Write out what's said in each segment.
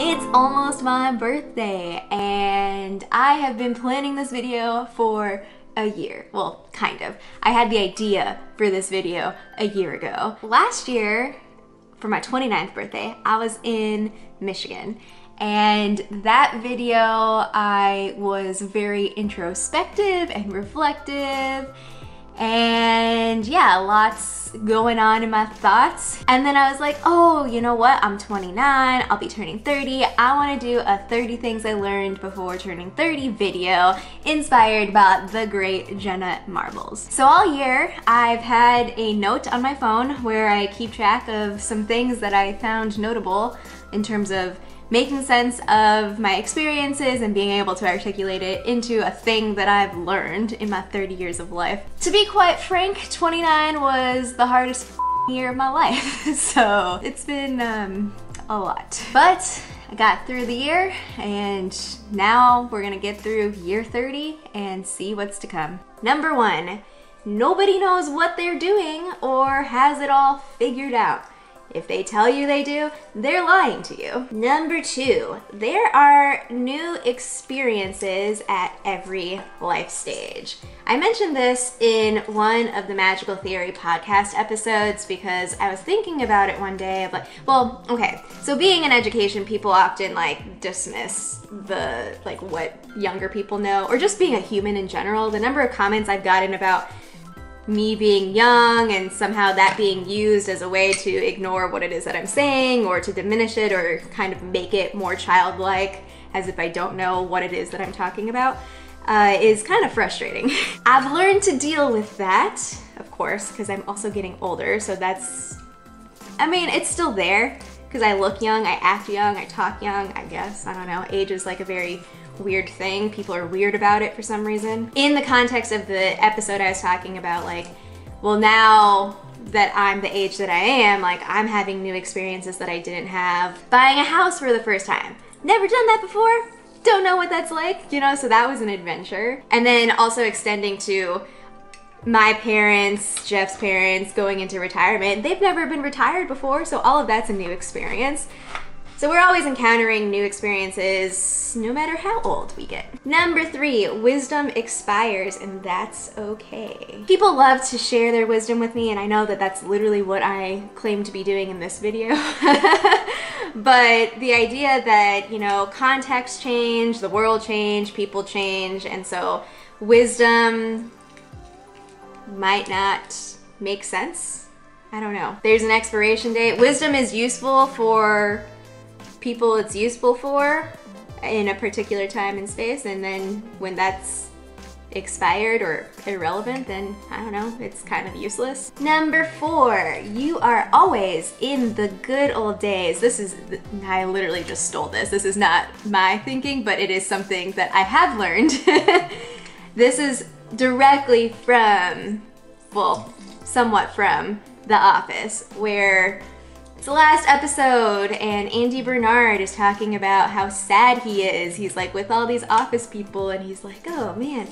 It's almost my birthday and I have been planning this video for a year. Well, kind of. I had the idea for this video a year ago. Last year, for my 29th birthday, I was in Michigan. And that video, I was very introspective and reflective. And yeah, lots going on in my thoughts. And then I was like, oh, you know what? I'm 29, I'll be turning 30. I wanna do a 30 things I learned before turning 30 video inspired by the great Jenna Marbles. So all year, I've had a note on my phone where I keep track of some things that I found notable in terms of making sense of my experiences and being able to articulate it into a thing that I've learned in my 30 years of life. To be quite frank, 29 was the hardest year of my life, so it's been a lot. But I got through the year, and now we're gonna get through year 30 and see what's to come. Number 1, nobody knows what they're doing or has it all figured out. If they tell you they do, they're lying to you. Number 2, there are new experiences at every life stage. I mentioned this in one of the Magical Theory podcast episodes because I was thinking about it one day, but, well, okay. So being in education, people often dismiss the, what younger people know, or just being a human in general. The number of comments I've gotten about me being young and somehow that being used as a way to ignore what it is that I'm saying or to diminish it or kind of make it more childlike as if I don't know what it is that I'm talking about is kind of frustrating. I've learned to deal with that, of course, because I'm also getting older, so that's, I mean, it's still there because I look young, I act young, I talk young, I guess. I don't know, age is like a very weird thing. People are weird about it for some reason. In the context of the episode I was talking about, well, now that I'm the age that I am, I'm having new experiences that I didn't have. Buying a house for the first time. Never done that before. Don't know what that's like, you know, so that was an adventure. And then also extending to my parents, Jeff's parents, going into retirement. They've never been retired before, so all of that's a new experience. So we're always encountering new experiences, no matter how old we get. Number 3, wisdom expires, and that's okay. People love to share their wisdom with me, and I know that that's literally what I claim to be doing in this video. But the idea that, you know, context change, the world change, people change, and so wisdom might not make sense. I don't know. There's an expiration date. Wisdom is useful for people it's useful for in a particular time and space, and then when that's expired or irrelevant, then I don't know, it's kind of useless. Number 4, you are always in the good old days. This is, I literally just stole this. This is not my thinking, but it is something that I have learned. This is directly from, well, somewhat from The Office, where it's the last episode and Andy Bernard is talking about how sad he is. He's with all these office people and he's like, oh man.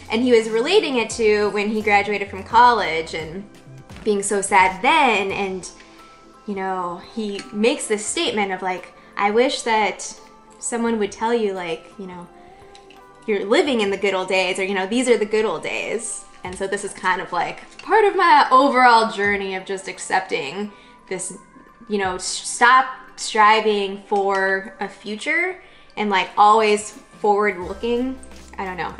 And he was relating it to when he graduated from college and being so sad then, and you know, he makes this statement of I wish that someone would tell you you know, you're living in the good old days, or you know, these are the good old days. And so this is kind of part of my overall journey of just accepting this, you know, stop striving for a future and always forward looking. I don't know,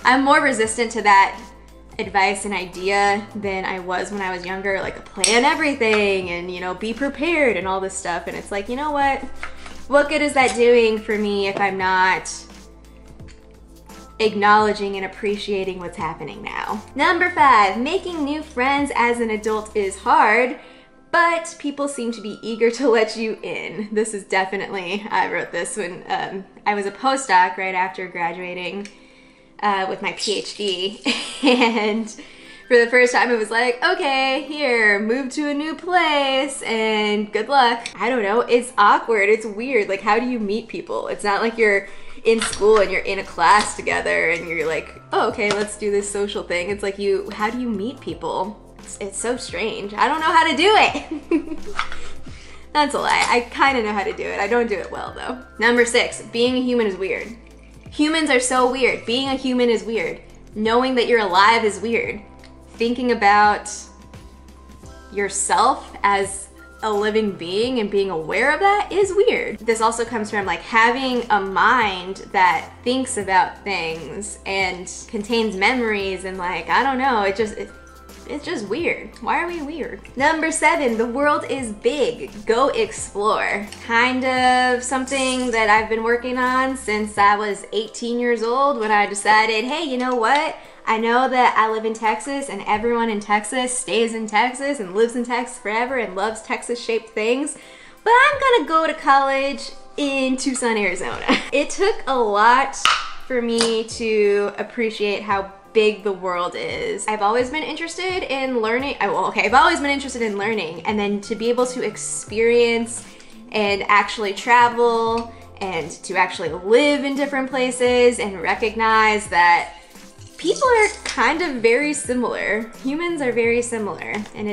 I'm more resistant to that advice and idea than I was when I was younger, plan everything and, you know, be prepared and all this stuff. And it's you know what good is that doing for me if I'm not acknowledging and appreciating what's happening now? Number 5, making new friends as an adult is hard, but people seem to be eager to let you in. This is definitely, I wrote this when I was a postdoc right after graduating with my PhD. And for the first time it was okay, here, move to a new place and good luck. I don't know, it's awkward, it's weird. How do you meet people? It's not like you're in school and you're in a class together and you're oh, okay, let's do this social thing. It's how do you meet people? It's so strange. I don't know how to do it. That's a lie. I kind of know how to do it. I don't do it well though. Number 6, being a human is weird. Humans are so weird. Being a human is weird. Knowing that you're alive is weird. Thinking about yourself as a living being and being aware of that is weird. This also comes from like having a mind that thinks about things and contains memories and like, I don't know, it's just weird. Why are we weird? Number 7, the world is big. Go explore. Kind of something that I've been working on since I was 18 years old when I decided, hey, you know what? I know that I live in Texas and everyone in Texas stays in Texas and lives in Texas forever and loves Texas-shaped things, but I'm gonna go to college in Tucson, Arizona. It took a lot for me to appreciate how big the world is. I've always been interested in learning. I've always been interested in learning, and then to be able to experience and actually travel and to actually live in different places and recognize that people are kind of very similar. Humans are very similar, and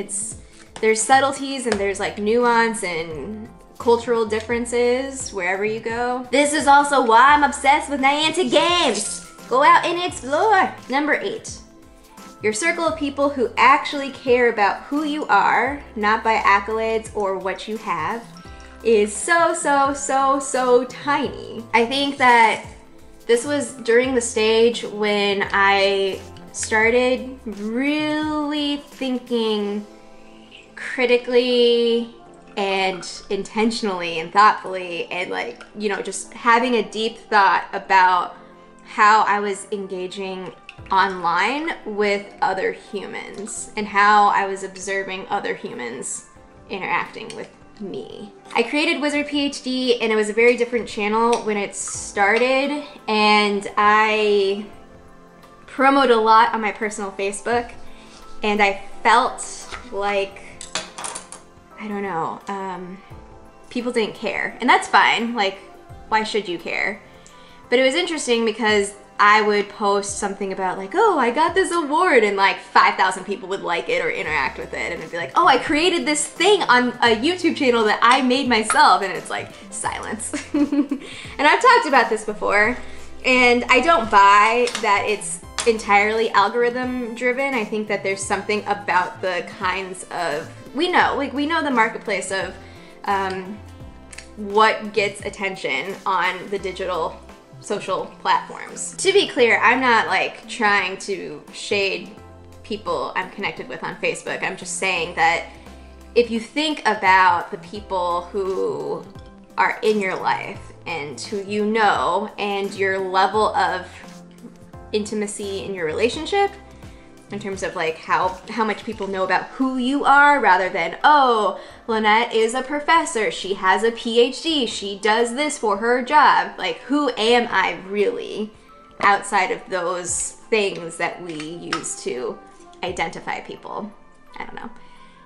there's subtleties and there's like nuance and cultural differences wherever you go. This is also why I'm obsessed with Niantic games. Go out and explore. Number 8, your circle of people who actually care about who you are, not by accolades or what you have, is so tiny. I think that this was during the stage when I started really thinking critically and intentionally and thoughtfully and like, you know, just having a deep thought about how I was engaging online with other humans and how I was observing other humans interacting with me. I created WizardPhD and it was a very different channel when it started, and I promoted a lot on my personal Facebook, and I felt like, I don't know, people didn't care, and that's fine. Like, why should you care? But it was interesting because I would post something about like, oh, I got this award, and like 5,000 people would like it or interact with it, and it'd be like, oh, I created this thing on a YouTube channel that I made myself, and it's like silence. And I've talked about this before, and I don't buy that it's entirely algorithm driven. I think that there's something about the kinds of, we know the marketplace of what gets attention on the digital social platforms. To be clear, I'm not like trying to shade people I'm connected with on Facebook. I'm just saying that if you think about the people who are in your life and who you know and your level of intimacy in your relationship, in terms of like how much people know about who you are, rather than, oh, Lynette is a professor, she has a PhD, she does this for her job. Like, who am I really outside of those things that we use to identify people? I don't know.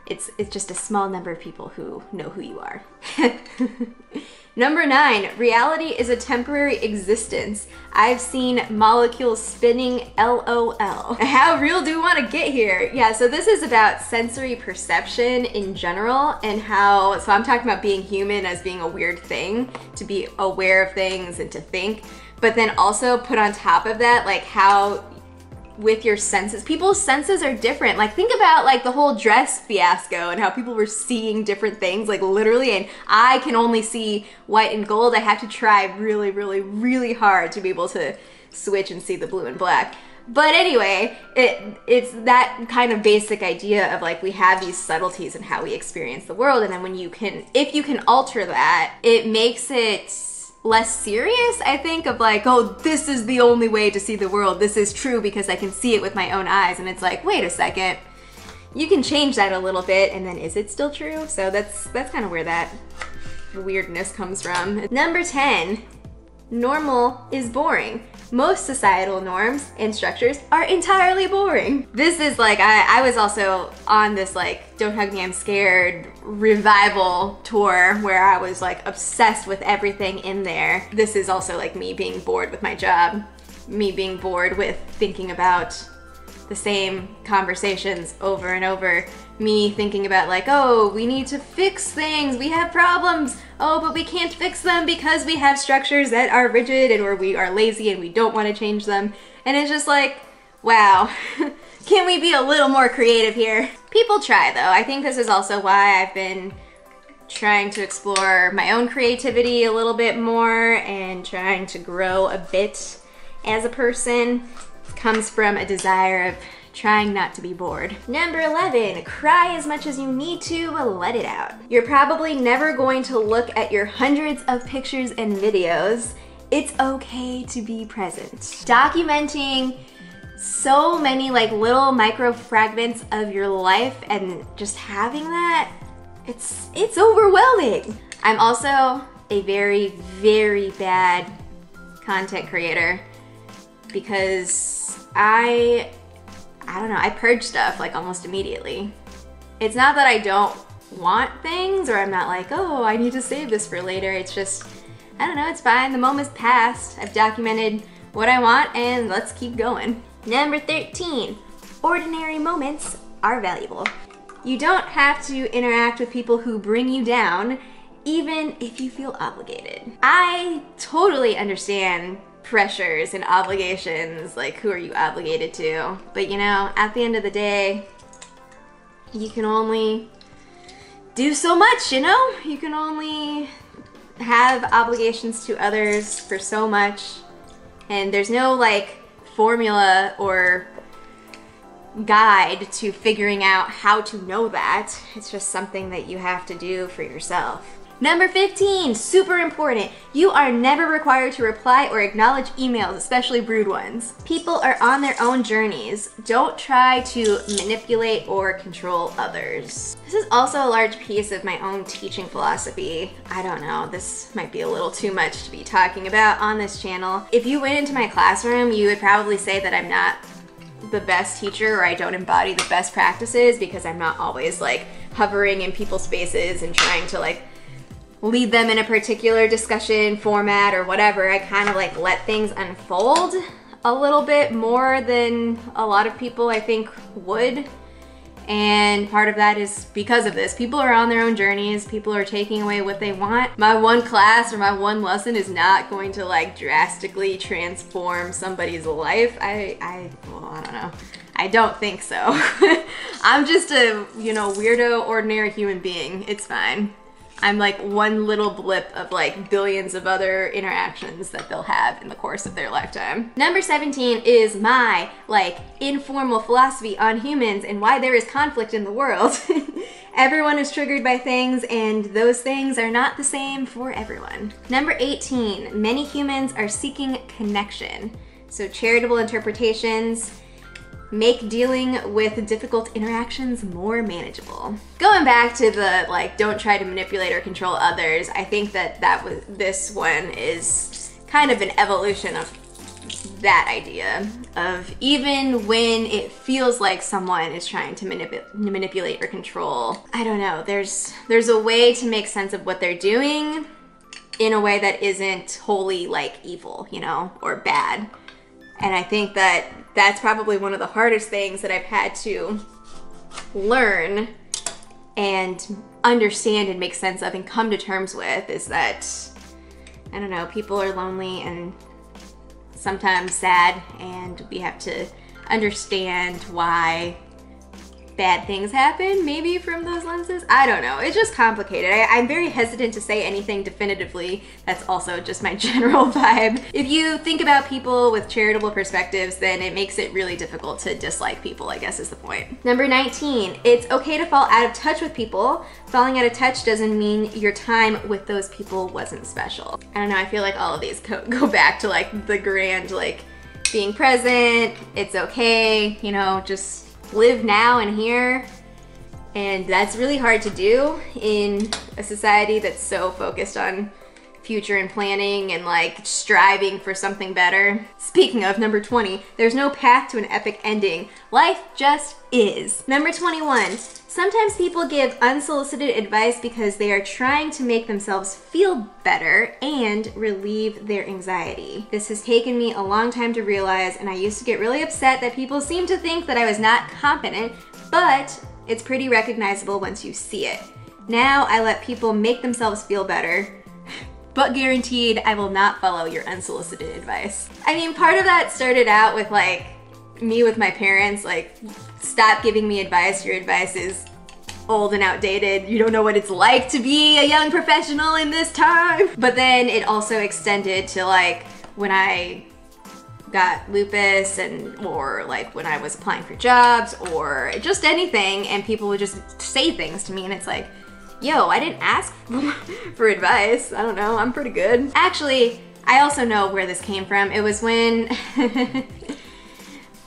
It's just a small number of people who know who you are. Number 9, reality is a temporary existence. I've seen molecules spinning, LOL. How real do we want to get here? Yeah, so this is about sensory perception in general and how, so I'm talking about being human as being a weird thing, to be aware of things and to think, but then also put on top of that, like how with your senses, people's senses are different. Like, think about like the whole dress fiasco and how people were seeing different things, like literally, and I can only see white and gold. I have to try really, really, really hard to be able to switch and see the blue and black. But anyway, it's that kind of basic idea of like, we have these subtleties in how we experience the world, and then when you can, if you can alter that, it makes it less serious, I think, of like, oh, this is the only way to see the world. This is true because I can see it with my own eyes. And it's like, wait a second, you can change that a little bit, and then is it still true? So that's kind of where that weirdness comes from. Number 10, normal is boring. Most societal norms and structures are entirely boring. This is like, I was also on this like, Don't Hug Me, I'm Scared revival tour where I was like obsessed with everything in there. This is also like me being bored with my job, me being bored with thinking about the same conversations over and over. Me thinking about like, oh, we need to fix things, we have problems, oh, but we can't fix them because we have structures that are rigid and or we are lazy and we don't want to change them. And it's just like, wow, can we be a little more creative here? People try though. I think this is also why I've been trying to explore my own creativity a little bit more and trying to grow a bit as a person. It comes from a desire of trying not to be bored. Number 11, cry as much as you need to, let it out. You're probably never going to look at your hundreds of pictures and videos. It's okay to be present. Documenting so many like little micro fragments of your life and just having that, it's overwhelming. I'm also a very, very bad content creator because I don't know, I purge stuff like almost immediately. It's not that I don't want things or I'm not like, oh, I need to save this for later. It's just, I don't know, it's fine. The moment's passed. I've documented what I want and let's keep going. Number 13, ordinary moments are valuable. You don't have to interact with people who bring you down, even if you feel obligated. I totally understand pressures and obligations, like who are you obligated to? But you know, at the end of the day, you can only do so much, you know? You can only have obligations to others for so much, and there's no like formula or guide to figuring out how to know that. It's just something that you have to do for yourself. Number 15, super important. You are never required to reply or acknowledge emails, especially rude ones. People are on their own journeys. Don't try to manipulate or control others. This is also a large piece of my own teaching philosophy. I don't know, this might be a little too much to be talking about on this channel. If you went into my classroom, you would probably say that I'm not the best teacher or I don't embody the best practices because I'm not always like hovering in people's spaces and trying to like lead them in a particular discussion format or whatever. I kind of like let things unfold a little bit more than a lot of people I think would. And part of that is because of this. People are on their own journeys. People are taking away what they want. My one class or my one lesson is not going to like drastically transform somebody's life. Well, I don't know. I don't think so. I'm just a, you know, weirdo, ordinary human being. It's fine. I'm like one little blip of like billions of other interactions that they'll have in the course of their lifetime. Number 17 is my like informal philosophy on humans and why there is conflict in the world. Everyone is triggered by things and those things are not the same for everyone. Number 18, many humans are seeking connection. So charitable interpretations make dealing with difficult interactions more manageable. Going back to the like, don't try to manipulate or control others, I think that this one is kind of an evolution of that idea of even when it feels like someone is trying to manipulate or control, I don't know, there's a way to make sense of what they're doing in a way that isn't wholly like evil, you know, or bad. And I think that that's probably one of the hardest things that I've had to learn and understand and make sense of and come to terms with is that, I don't know, people are lonely and sometimes sad, and we have to understand why bad things happen, maybe from those lenses. I don't know, it's just complicated. I'm very hesitant to say anything definitively. That's also just my general vibe. If you think about people with charitable perspectives, then it makes it really difficult to dislike people, I guess is the point. Number 19, it's okay to fall out of touch with people. Falling out of touch doesn't mean your time with those people wasn't special. I don't know, I feel like all of these go back to like the grand, like being present, it's okay, you know, just live now and here. And that's really hard to do in a society that's so focused on future and planning and like striving for something better. Speaking of, number 20, there's no path to an epic ending. Life just is. Number 21, sometimes people give unsolicited advice because they are trying to make themselves feel better and relieve their anxiety. This has taken me a long time to realize, and I used to get really upset that people seemed to think that I was not competent, but it's pretty recognizable once you see it. Now I let people make themselves feel better, but guaranteed I will not follow your unsolicited advice. I mean, part of that started out with like me with my parents, like, stop giving me advice, your advice is old and outdated, you don't know what it's like to be a young professional in this time. But then it also extended to like when I got lupus or like when I was applying for jobs or just anything, and people would just say things to me and it's like, yo, I didn't ask for advice. I don't know, I'm pretty good. Actually, I also know where this came from. It was when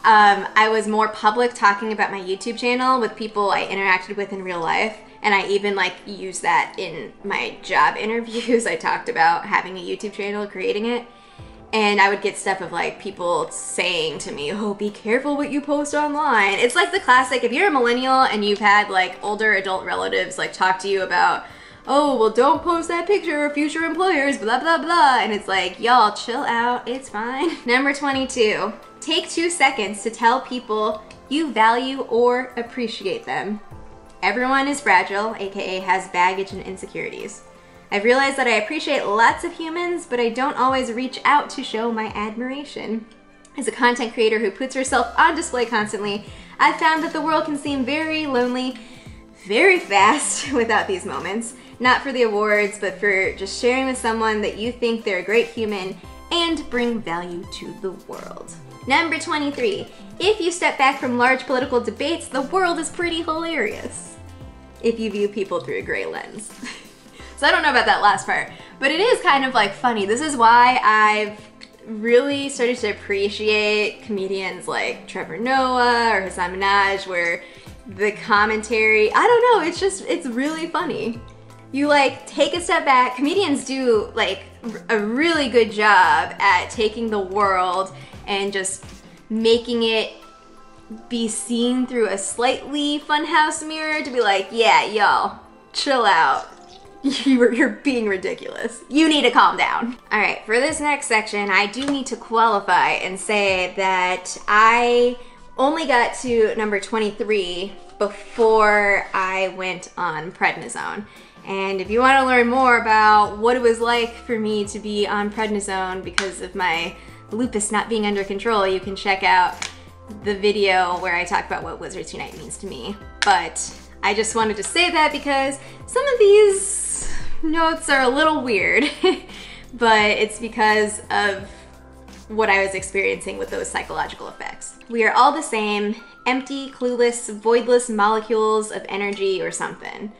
I was more public talking about my YouTube channel with people I interacted with in real life. And I even like used that in my job interviews. I talked about having a YouTube channel, creating it. And I would get stuff of like people saying to me, oh, be careful what you post online. It's like the classic, if you're a millennial and you've had like older adult relatives like talk to you about, oh, well, don't post that picture of future employers, blah, blah, blah. And it's like, y'all chill out, it's fine. Number 22, take 2 seconds to tell people you value or appreciate them. Everyone is fragile, AKA has baggage and insecurities. I've realized that I appreciate lots of humans, but I don't always reach out to show my admiration. As a content creator who puts herself on display constantly, I've found that the world can seem very lonely very fast without these moments. Not for the awards, but for just sharing with someone that you think they're a great human and bring value to the world. Number 23, if you step back from large political debates, the world is pretty hilarious. If you view people through a gray lens. So I don't know about that last part, but it is kind of like funny. This is why I've really started to appreciate comedians like Trevor Noah or Hasan Minhaj, where the commentary, I don't know, it's really funny. You like take a step back. Comedians do like a really good job at taking the world and just making it be seen through a slightly funhouse mirror to be like, yeah, y'all, chill out. You're being ridiculous. You need to calm down. All right, for this next section, I do need to qualify and say that I only got to number 23 before I went on prednisone. And if you want to learn more about what it was like for me to be on prednisone because of my lupus not being under control, you can check out the video where I talk about what Wizards Unite means to me. But I just wanted to say that because some of these notes are a little weird, but it's because of what I was experiencing with those psychological effects. We are all the same, empty, clueless, voidless molecules of energy or something.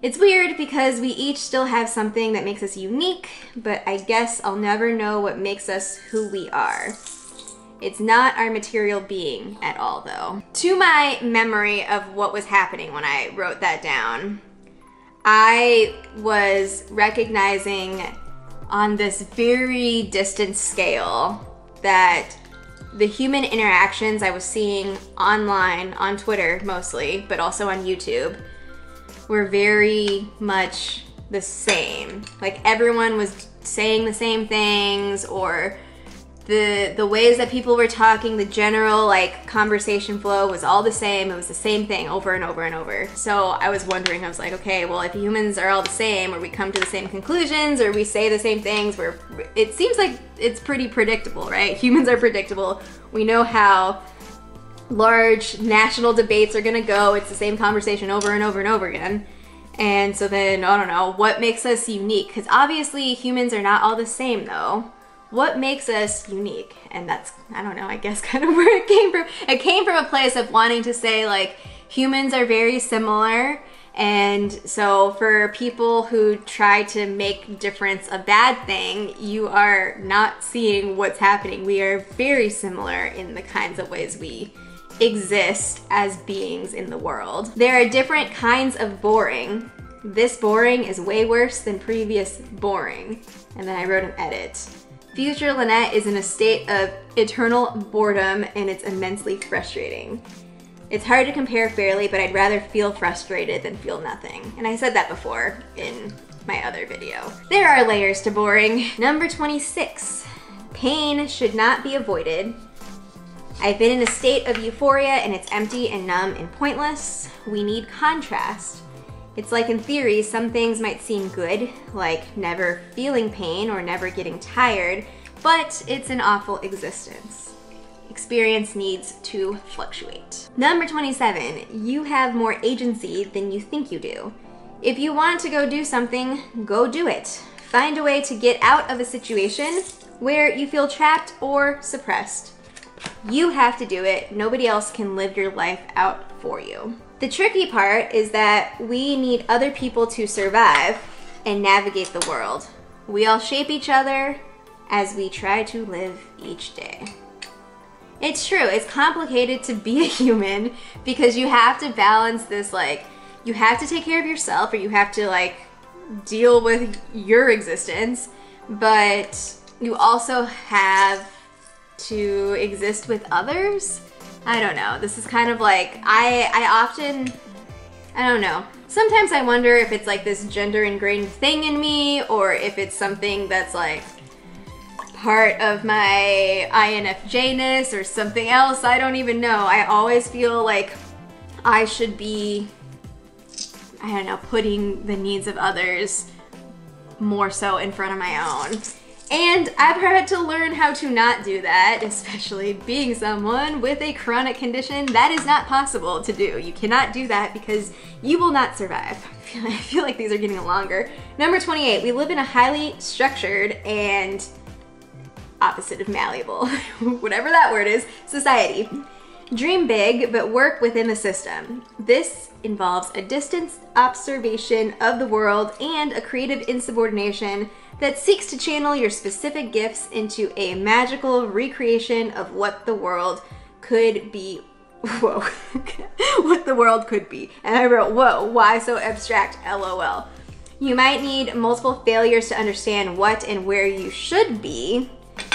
It's weird because we each still have something that makes us unique, but I guess I'll never know what makes us who we are. It's not our material being at all, though. To my memory of what was happening when I wrote that down, I was recognizing on this very distant scale that the human interactions I was seeing online, on Twitter mostly, but also on YouTube, were very much the same. Like everyone was saying the same things, or the ways that people were talking, the general like conversation flow was all the same. It was the same thing over and over and over. So I was wondering, I was like, okay, well, if humans are all the same, or we come to the same conclusions, or we say the same things, it seems like it's pretty predictable, right? Humans are predictable. We know how large national debates are gonna go. It's the same conversation over and over and over again. And so then, I don't know, what makes us unique? Because obviously humans are not all the same though. What makes us unique? And that's, I don't know, I guess kind of where it came from. It came from a place of wanting to say like, humans are very similar. And so for people who try to make difference a bad thing, you are not seeing what's happening. We are very similar in the kinds of ways we exist as beings in the world. There are different kinds of boring. This boring is way worse than previous boring. And then I wrote an edit. Future Lynette is in a state of eternal boredom and it's immensely frustrating. It's hard to compare fairly, but I'd rather feel frustrated than feel nothing. And I said that before in my other video. There are layers to boring. Number 26, pain should not be avoided. I've been in a state of euphoria and it's empty and numb and pointless. We need contrast. It's like in theory, some things might seem good, like never feeling pain or never getting tired, but it's an awful existence. Experience needs to fluctuate. Number 27, you have more agency than you think you do. If you want to go do something, go do it. Find a way to get out of a situation where you feel trapped or suppressed. You have to do it. Nobody else can live your life out for you. The tricky part is that we need other people to survive and navigate the world. We all shape each other as we try to live each day. It's true, it's complicated to be a human because you have to balance this, like, you have to take care of yourself or you have to like deal with your existence, but you also have to exist with others. I don't know, this is kind of like, I don't know. Sometimes I wonder if it's like this gender ingrained thing in me or if it's something that's like part of my INFJ-ness or something else. I don't even know. I always feel like I should be, I don't know, putting the needs of others more so in front of my own. And I've had to learn how to not do that, especially being someone with a chronic condition. That is not possible to do. You cannot do that because you will not survive. I feel like these are getting longer. Number 28, we live in a highly structured and opposite of malleable, whatever that word is, society. Dream big, but work within the system. This involves a distanced observation of the world and a creative insubordination that seeks to channel your specific gifts into a magical recreation of what the world could be. Whoa. What the world could be. And I wrote, whoa, why so abstract, LOL. You might need multiple failures to understand what and where you should be.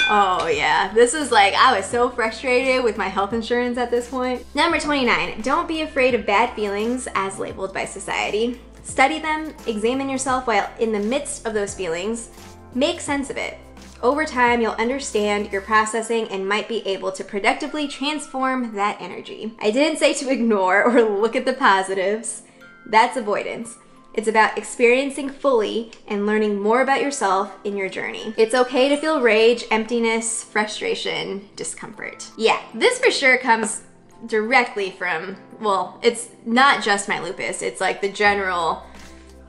Oh yeah, this is like, I was so frustrated with my health insurance at this point. Number 29, don't be afraid of bad feelings as labeled by society. Study them, examine yourself while in the midst of those feelings, make sense of it. Over time, you'll understand your processing and might be able to productively transform that energy. I didn't say to ignore or look at the positives. That's avoidance. It's about experiencing fully and learning more about yourself in your journey. It's okay to feel rage, emptiness, frustration, discomfort. Yeah, this for sure comes directly from, well, it's not just my lupus, it's like the general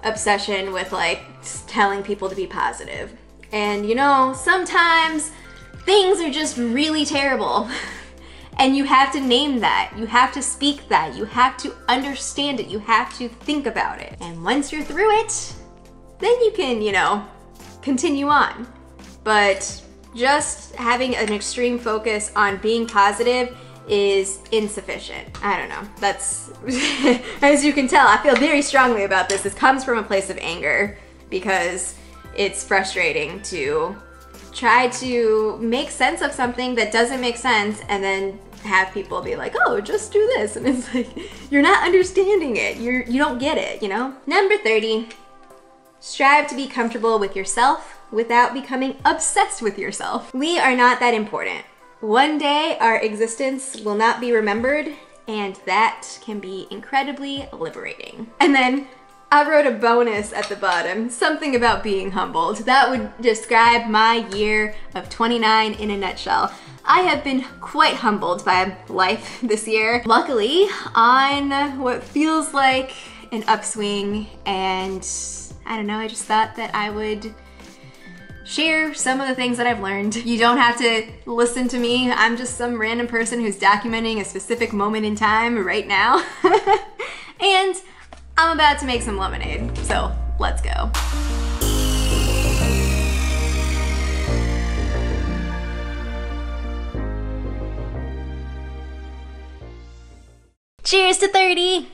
obsession with like telling people to be positive. And you know, sometimes things are just really terrible. And you have to name that, you have to speak that, you have to understand it, you have to think about it. And once you're through it, then you can, you know, continue on. But just having an extreme focus on being positive is insufficient. I don't know, that's, as you can tell, I feel very strongly about this. This comes from a place of anger because it's frustrating to try to make sense of something that doesn't make sense and then have people be like, oh, just do this. And it's like, you're not understanding it. You don't get it, you know? Number 30, strive to be comfortable with yourself without becoming obsessed with yourself. We are not that important. One day our existence will not be remembered, and that can be incredibly liberating. And then I wrote a bonus at the bottom, something about being humbled. That would describe my year of 29 in a nutshell. I have been quite humbled by life this year. Luckily, on what feels like an upswing, and I don't know, I just thought that I would share some of the things that I've learned. You don't have to listen to me. I'm just some random person who's documenting a specific moment in time right now. And I'm about to make some lemonade, so let's go. Cheers to 30!